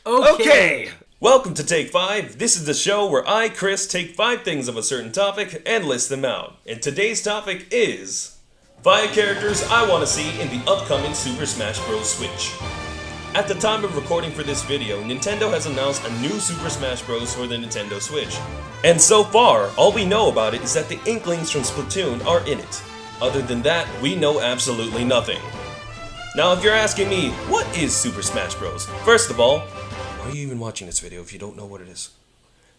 Okay! Welcome to Take 5. This is the show where I, Kris, take 5 things of a certain topic and list them out. And today's topic is 5 characters I want to see in the upcoming Super Smash Bros. Switch. At the time of recording for this video, Nintendo has announced a new Super Smash Bros. For the Nintendo Switch. And so far, all we know about it is that the Inklings from Splatoon are in it. Other than that, we know absolutely nothing. Now if you're asking me, what is Super Smash Bros? First of all, why are you even watching this video if you don't know what it is?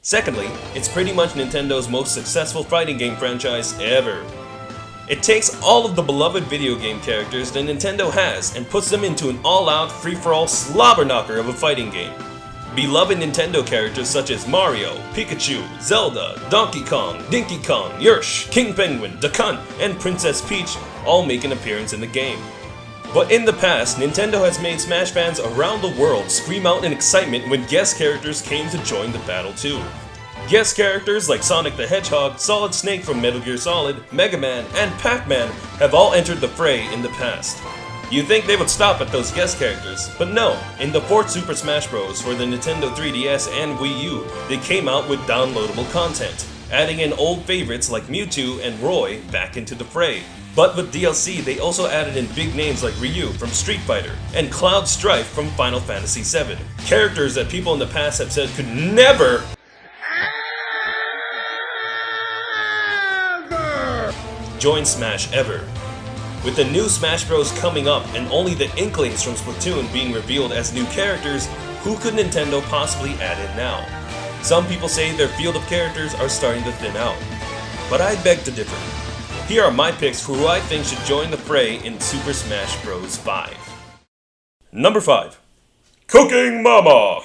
Secondly, it's pretty much Nintendo's most successful fighting game franchise ever. It takes all of the beloved video game characters that Nintendo has and puts them into an all-out, free-for-all slobber knocker of a fighting game. Beloved Nintendo characters such as Mario, Pikachu, Zelda, Donkey Kong, Dinky Kong, Yersh, King Penguin, Duck Hunt, and Princess Peach all make an appearance in the game. But in the past, Nintendo has made Smash fans around the world scream out in excitement when guest characters came to join the battle too. Guest characters like Sonic the Hedgehog, Solid Snake from Metal Gear Solid, Mega Man, and Pac-Man have all entered the fray in the past. You'd think they would stop at those guest characters, but no. In the 4th Super Smash Bros. For the Nintendo 3DS and Wii U, they came out with downloadable content, adding in old favorites like Mewtwo and Roy back into the fray. But with DLC, they also added in big names like Ryu from Street Fighter and Cloud Strife from Final Fantasy VII. Characters that people in the past have said could never join Smash ever. With the new Smash Bros. Coming up and only the Inklings from Splatoon being revealed as new characters, who could Nintendo possibly add in now? Some people say their field of characters are starting to thin out, but I beg to differ. Here are my picks for who I think should join the fray in Super Smash Bros. 5. Number 5. Cooking Mama!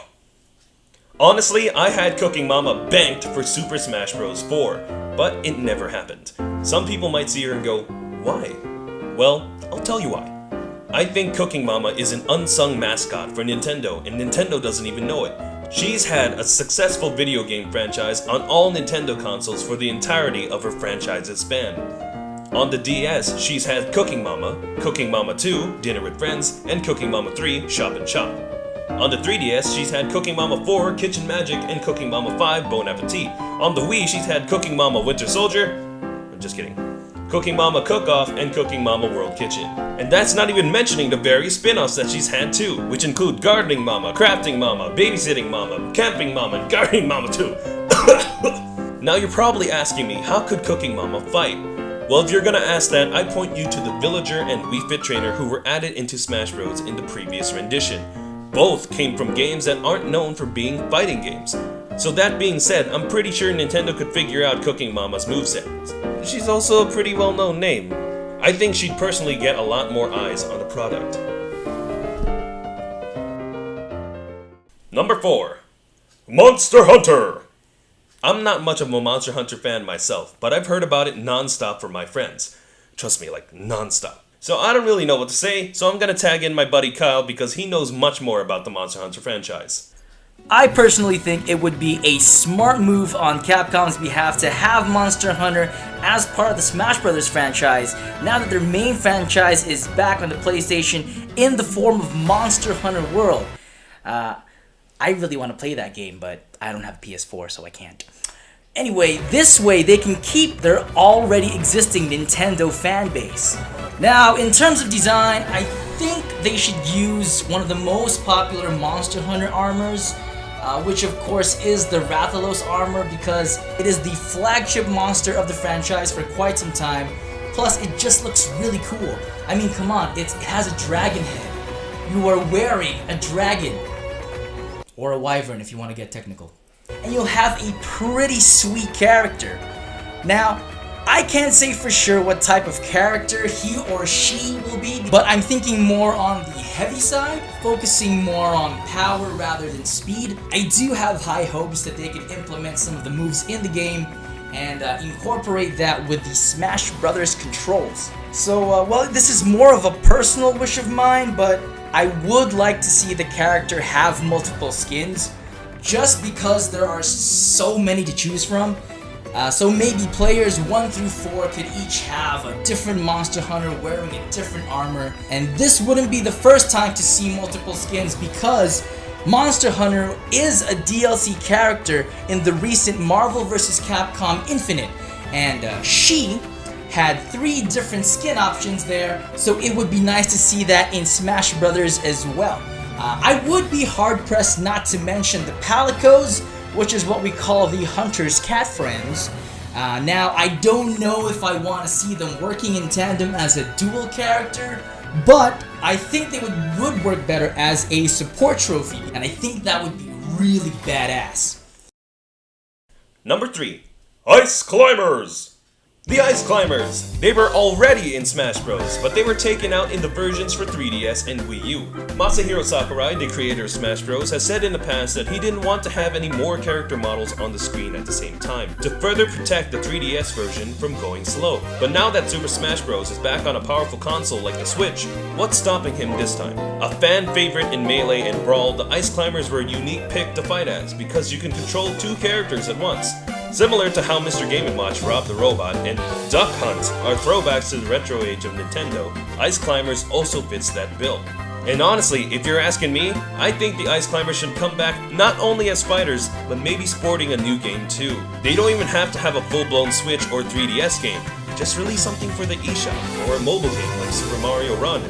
Honestly, I had Cooking Mama banked for Super Smash Bros. 4, but it never happened. Some people might see her and go, why? Well, I'll tell you why. I think Cooking Mama is an unsung mascot for Nintendo, and Nintendo doesn't even know it. She's had a successful video game franchise on all Nintendo consoles for the entirety of her franchise's span. On the DS, she's had Cooking Mama 2, Dinner with Friends, and Cooking Mama 3, Shop and Shop. On the 3DS, she's had Cooking Mama 4, Kitchen Magic, and Cooking Mama 5, Bon Appetit. On the Wii, she's had Cooking Mama Winter Soldier, just kidding, Cooking Mama Cook-Off, and Cooking Mama World Kitchen. And that's not even mentioning the various spin-offs that she's had too, which include Gardening Mama, Crafting Mama, Babysitting Mama, Camping Mama, and Gardening Mama too. Now you're probably asking me, how could Cooking Mama fight? Well, if you're gonna ask that, I point you to the Villager and Wii Fit Trainer who were added into Smash Bros. In the previous rendition. Both came from games that aren't known for being fighting games. So that being said, I'm pretty sure Nintendo could figure out Cooking Mama's moveset. She's also a pretty well-known name. I think she'd personally get a lot more eyes on the product. Number 4. Monster Hunter! I'm not much of a Monster Hunter fan myself, but I've heard about it non-stop from my friends. Trust me, like non-stop. So I don't really know what to say, so I'm gonna tag in my buddy Kyle because he knows much more about the Monster Hunter franchise. I personally think it would be a smart move on Capcom's behalf to have Monster Hunter as part of the Smash Bros. Franchise now that their main franchise is back on the PlayStation in the form of Monster Hunter World. I really want to play that game, but I don't have a PS4, so I can't. Anyway, this way they can keep their already existing Nintendo fan base. Now, in terms of design, I think they should use one of the most popular Monster Hunter armors, which of course is the Rathalos armor because it is the flagship monster of the franchise for quite some time. Plus, it just looks really cool. I mean, come on, it has a dragon head. You are wearing a dragon. Or a wyvern if you want to get technical. And you'll have a pretty sweet character. Now, I can't say for sure what type of character he or she will be, but I'm thinking more on the heavy side, focusing more on power rather than speed. I do have high hopes that they can implement some of the moves in the game and incorporate that with the Smash Brothers controls. So, well, this is more of a personal wish of mine, but I would like to see the character have multiple skins, just because there are so many to choose from. So maybe players 1 through 4 could each have a different Monster Hunter wearing a different armor, and this wouldn't be the first time to see multiple skins because Monster Hunter is a DLC character in the recent Marvel vs. Capcom Infinite, and she had 3 different skin options there, so it would be nice to see that in Smash Brothers as well. I would be hard-pressed not to mention the Palicos, which is what we call the Hunter's cat friends. Now, I don't know if I want to see them working in tandem as a dual character, but I think they would work better as a support trophy, and I think that would be really badass. Number 3. Ice Climbers! The Ice Climbers! They were already in Smash Bros, but they were taken out in the versions for 3DS and Wii U. Masahiro Sakurai, the creator of Smash Bros, has said in the past that he didn't want to have any more character models on the screen at the same time, to further protect the 3DS version from going slow. But now that Super Smash Bros is back on a powerful console like the Switch, what's stopping him this time? A fan favorite in Melee and Brawl, the Ice Climbers were a unique pick to fight as, because you can control 2 characters at once. Similar to how Mr. Game & Watch, Rob the Robot, and Duck Hunt are throwbacks to the retro age of Nintendo, Ice Climbers also fits that bill. And honestly, if you're asking me, I think the Ice Climbers should come back not only as fighters, but maybe sporting a new game too. They don't even have to have a full-blown Switch or 3DS game, just release something for the eShop, or a mobile game like Super Mario Run,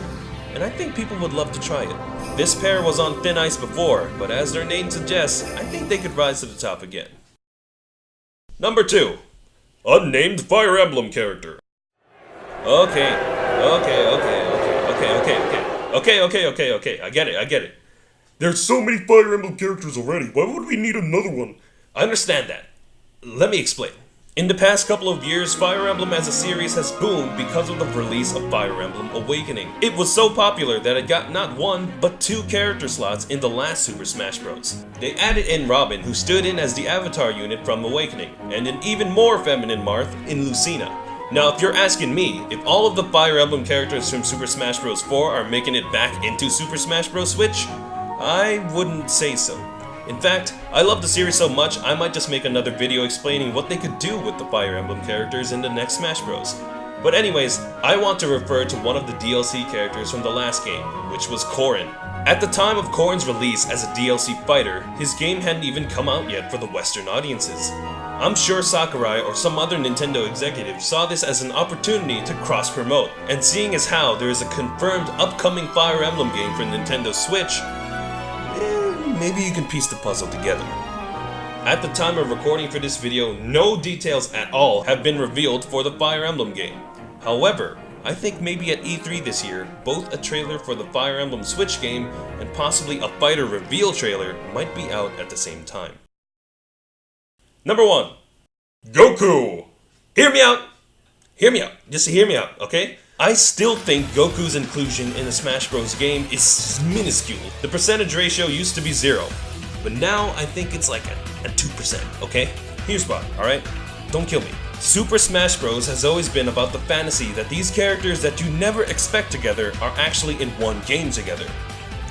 and I think people would love to try it. This pair was on thin ice before, but as their name suggests, I think they could rise to the top again. Number 2. Unnamed Fire Emblem character. Okay, I get it. There's so many Fire Emblem characters already, why would we need another one? I understand that. Let me explain. In the past couple of years, Fire Emblem as a series has boomed because of the release of Fire Emblem Awakening. It was so popular that it got not 1, but 2 character slots in the last Super Smash Bros. They added in Robin, who stood in as the avatar unit from Awakening, and an even more feminine Marth in Lucina. Now, if you're asking me, if all of the Fire Emblem characters from Super Smash Bros. 4 are making it back into Super Smash Bros. Switch, I wouldn't say so. In fact, I love the series so much, I might just make another video explaining what they could do with the Fire Emblem characters in the next Smash Bros. But anyways, I want to refer to one of the DLC characters from the last game, which was Corrin. At the time of Corrin's release as a DLC fighter, his game hadn't even come out yet for the Western audiences. I'm sure Sakurai or some other Nintendo executive saw this as an opportunity to cross-promote, and seeing as how there is a confirmed upcoming Fire Emblem game for Nintendo Switch, maybe you can piece the puzzle together. At the time of recording for this video, no details at all have been revealed for the Fire Emblem game. However, I think maybe at E3 this year, both a trailer for the Fire Emblem Switch game and possibly a fighter reveal trailer might be out at the same time. Number 1. Goku! Hear me out! Just hear me out, okay? I still think Goku's inclusion in the Smash Bros. Game is minuscule. The percentage ratio used to be 0, but now I think it's like a 2%, okay? Here's why, alright? Don't kill me. Super Smash Bros. Has always been about the fantasy that these characters that you never expect together are actually in one game together.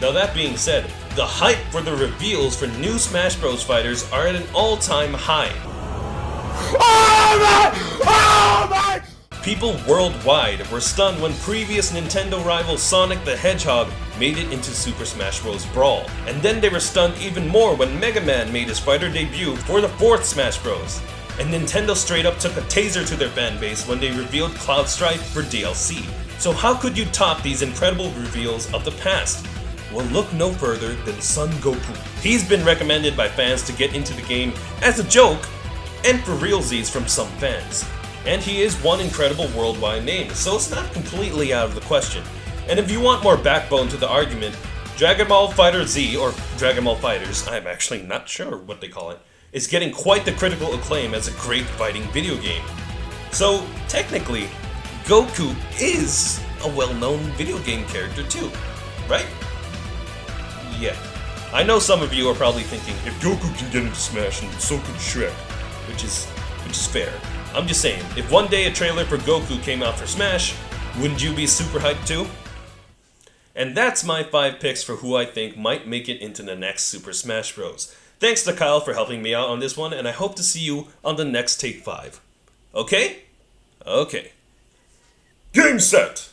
Now that being said, the hype for the reveals for new Smash Bros. Fighters are at an all-time high. Oh my! People worldwide were stunned when previous Nintendo rival Sonic the Hedgehog made it into Super Smash Bros. Brawl. And then they were stunned even more when Mega Man made his fighter debut for the 4th Smash Bros. And Nintendo straight up took a taser to their fanbase when they revealed Cloud Strife for DLC. So how could you top these incredible reveals of the past? Well, look no further than Son Goku. He's been recommended by fans to get into the game as a joke, and for realsies from some fans. And he is one incredible worldwide name, so it's not completely out of the question. And if you want more backbone to the argument, Dragon Ball Fighter Z, or Dragon Ball Fighters, I'm actually not sure what they call it, is getting quite the critical acclaim as a great fighting video game. So, technically, Goku is a well-known video game character too, right? Yeah. I know some of you are probably thinking, if Goku can get into Smash, then so can Shrek, which is fair. I'm just saying, if one day a trailer for Goku came out for Smash, wouldn't you be super hyped too? And that's my 5 picks for who I think might make it into the next Super Smash Bros. Thanks to Kyle for helping me out on this one, and I hope to see you on the next Take 5. Okay? Okay. Game set!